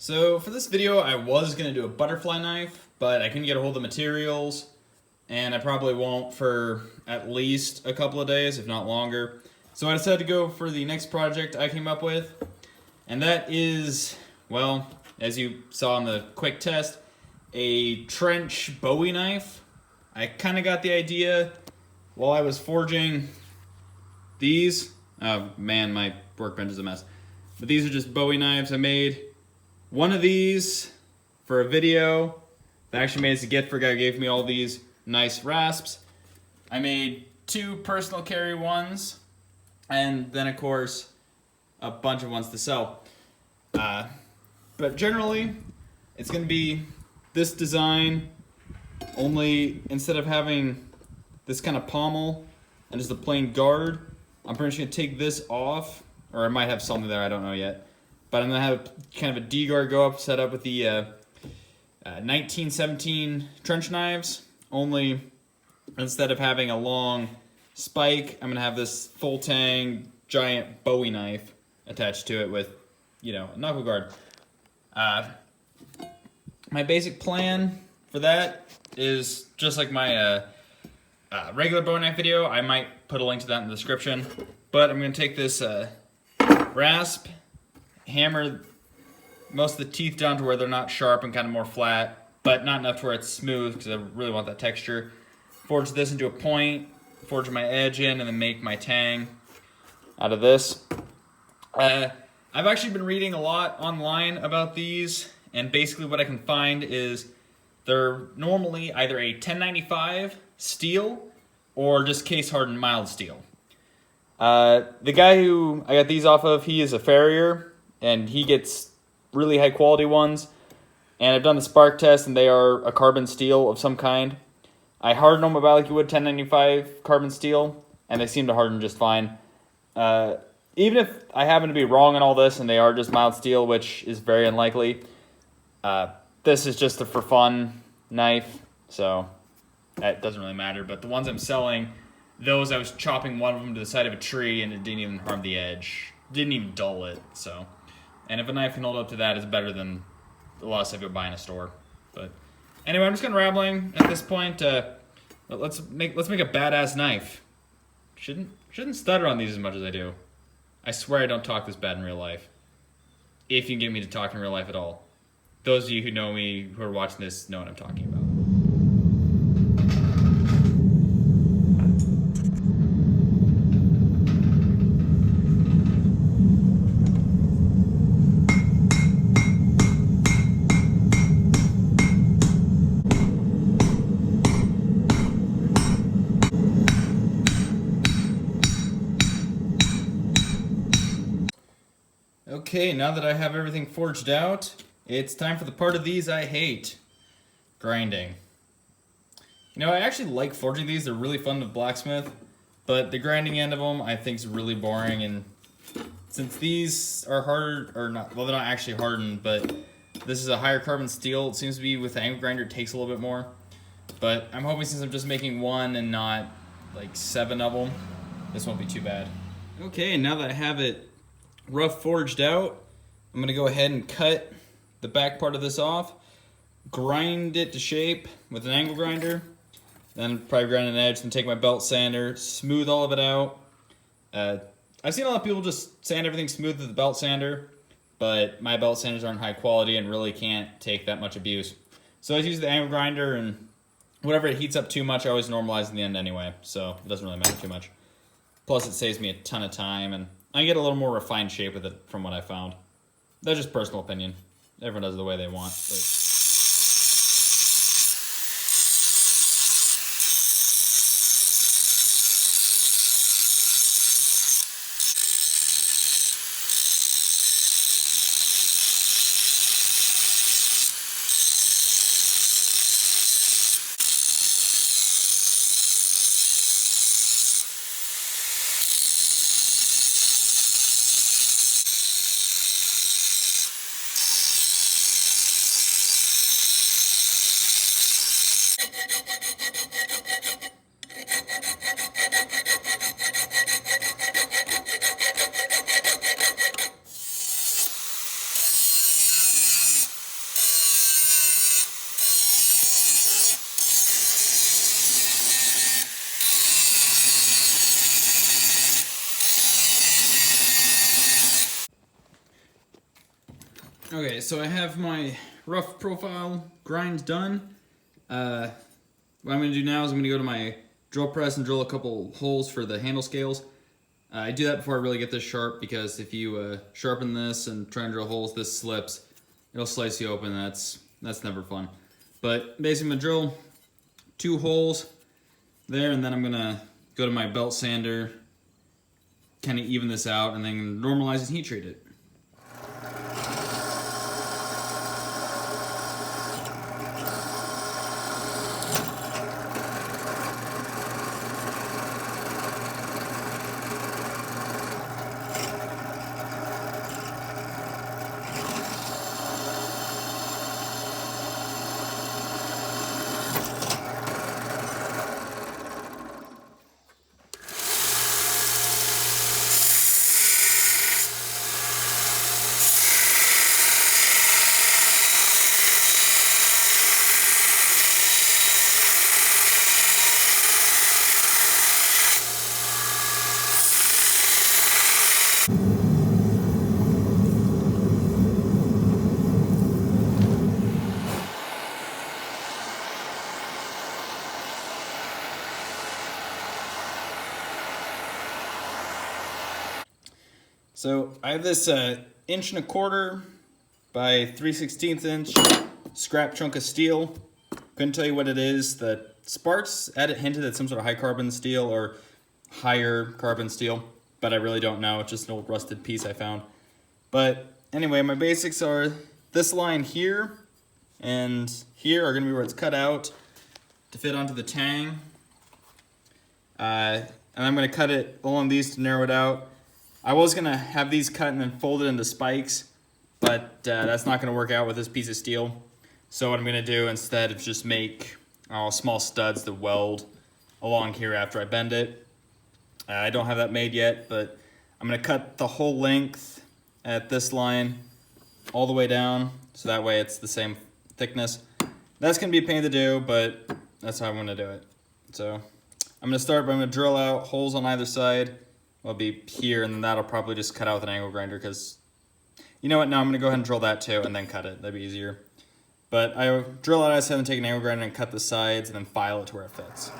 So for this video, I was going to do a butterfly knife, but I couldn't get a hold of the materials, and I probably won't for at least a couple of days, if not longer. So I decided to go for the next project I came up with, and that is, well, as you saw in the quick test, a trench Bowie knife. I kind of got the idea while I was forging these. Oh man, my workbench is a mess. But these are just Bowie knives I made. One of these for a video that I actually made as a gift for a guy who gave me all these nice rasps. I made two personal carry ones, and then of course a bunch of ones to sell. But generally, it's going to be this design, only instead of having this kind of pommel and just a plain guard, I'm pretty much going to take this off, or I might have something there, I don't know yet. But I'm going to have kind of a D-guard go up, set up with the 1917 trench knives, only instead of having a long spike, I'm going to have this full tang giant Bowie knife attached to it with, you know, a knuckle guard. My basic plan for that is just like my regular Bowie knife video. I might put a link to that in the description. But I'm going to take this rasp, hammer most of the teeth down to where they're not sharp and kind of more flat, but not enough to where it's smooth because I really want that texture. Forge this into a point, forge my edge in, and then make my tang out of this. I've actually been reading a lot online about these, and basically what I can find is they're normally either a 1095 steel or just case hardened mild steel. The guy who I got these off of, he is a farrier, and he gets really high quality ones. And I've done the spark test, and they are a carbon steel of some kind. I harden them about like you would 1095 carbon steel, and they seem to harden just fine. Even if I happen to be wrong on all this, and they are just mild steel, which is very unlikely, this is just a for fun knife, so that doesn't really matter. But the ones I'm selling, those I was chopping one of them to the side of a tree, and it didn't even harm the edge. Didn't even dull it, so. And if a knife can hold up to that, it's better than a lot of stuff you'll buy in a store. But anyway, I'm just kind of rambling at this point. Let's make a badass knife. Shouldn't stutter on these as much as I do. I swear I don't talk this bad in real life. If you can get me to talk in real life at all. Those of you who know me, who are watching this, know what I'm talking about. Okay, now that I have everything forged out, it's time for the part of these I hate. Grinding. You know, I actually like forging these. They're really fun to blacksmith, but the grinding end of them I think is really boring, and since these are hard, or not, well, they're not actually hardened, but this is a higher carbon steel. It seems to be with the angle grinder, it takes a little bit more. But I'm hoping since I'm just making one and not like 7 of them, this won't be too bad. Okay, now that I have it rough forged out, I'm going to go ahead and cut the back part of this off, grind it to shape with an angle grinder, then probably grind an edge, then take my belt sander, smooth all of it out. I've seen a lot of people just sand everything smooth with the belt sander, but my belt sanders aren't high quality and really can't take that much abuse. So I use the angle grinder, and whatever it heats up too much, I always normalize in the end anyway, so it doesn't really matter too much. Plus it saves me a ton of time, and I get a little more refined shape with it from what I found. That's just personal opinion. Everyone does it the way they want. But Okay, so I have my rough profile grind done. What I'm going to do now is I'm going to go to my drill press and drill a couple holes for the handle scales. I do that before I really get this sharp, because if you sharpen this and try and drill holes, this slips. It'll slice you open. That's never fun. But basically, I'm going to drill 2 holes there, and then I'm going to go to my belt sander, kind of even this out, and then normalize and heat treat it. So I have this 1.25 inch by 3/16 inch scrap chunk of steel. Couldn't tell you what it is. The sparks at it hinted at some sort of high carbon steel or higher carbon steel, but I really don't know. It's just an old rusted piece I found. But anyway, my basics are this line here and here are going to be where it's cut out to fit onto the tang. And I'm going to cut it along these to narrow it out. I was going to have these cut and then folded into spikes, but that's not going to work out with this piece of steel. So what I'm going to do instead is just make small studs to weld along here after I bend it. I don't have that made yet, but I'm going to cut the whole length at this line all the way down, so that way it's the same thickness. That's going to be a pain to do, but that's how I'm going to do it. So I'm going to start by I'm going to drill out holes on either side. Will be here, and then that'll probably just cut out with an angle grinder, because you know what, now I'm going to go ahead and drill that too and then cut it. That'd be easier. But I drill out outside and take an angle grinder and cut the sides and then file it to where it fits.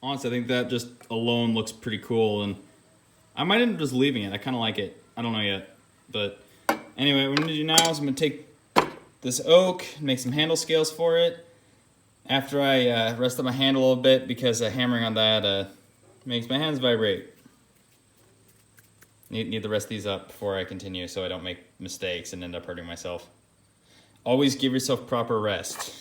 Honestly, I think that just alone looks pretty cool, and I might end up just leaving it. I kind of like it. I don't know yet. But anyway, what I'm going to do now is I'm going to take this oak, make some handle scales for it. After I rest up my hand a little bit, because hammering on that makes my hands vibrate. Need to rest these up before I continue so I don't make mistakes and end up hurting myself. Always give yourself proper rest.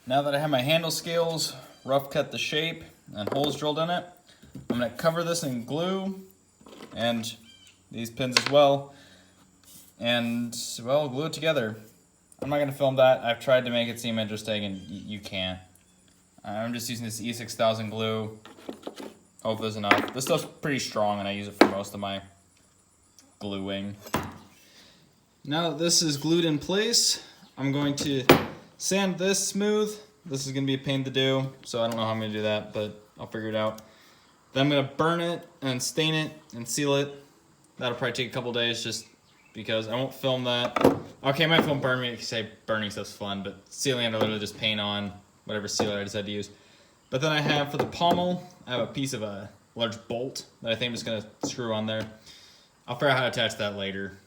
Now that I have my handle scales, rough cut the shape, and holes drilled in it, I'm going to cover this in glue, and these pins as well, and, well, glue it together. I'm not going to film that. I've tried to make it seem interesting, and you can't. I'm just using this E6000 glue. Hope there's enough. This stuff's pretty strong, and I use it for most of my gluing. Now that this is glued in place, I'm going to sand this smooth. This is going to be a pain to do, so I don't know how I'm going to do that, but I'll figure it out. Then I'm gonna burn it and stain it and seal it. That'll probably take a couple days just because I won't film that. Okay, I might film burn me because say burning stuff's fun, but sealing I literally just paint on whatever sealer I decide to use. But then I have for the pommel, I have a piece of a large bolt that I think I'm just gonna screw on there. I'll figure out how to attach that later.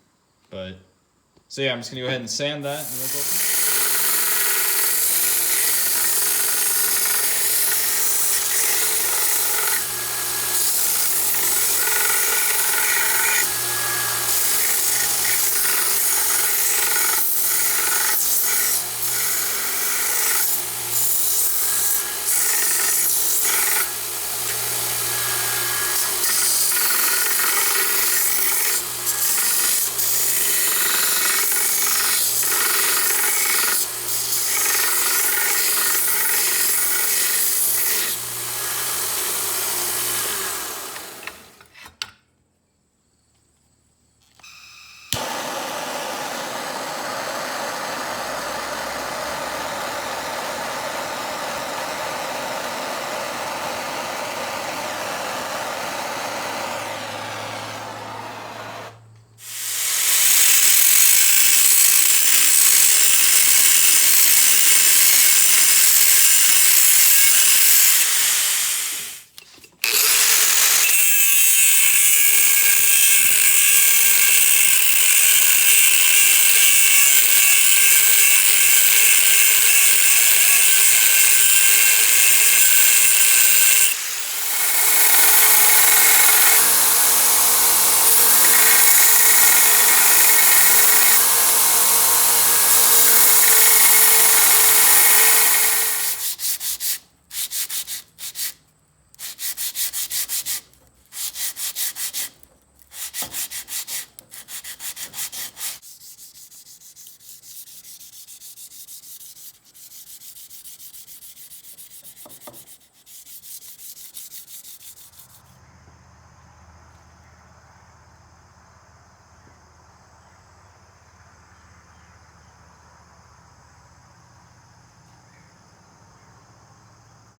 But so yeah, I'm just gonna go ahead and sand that and we'll go.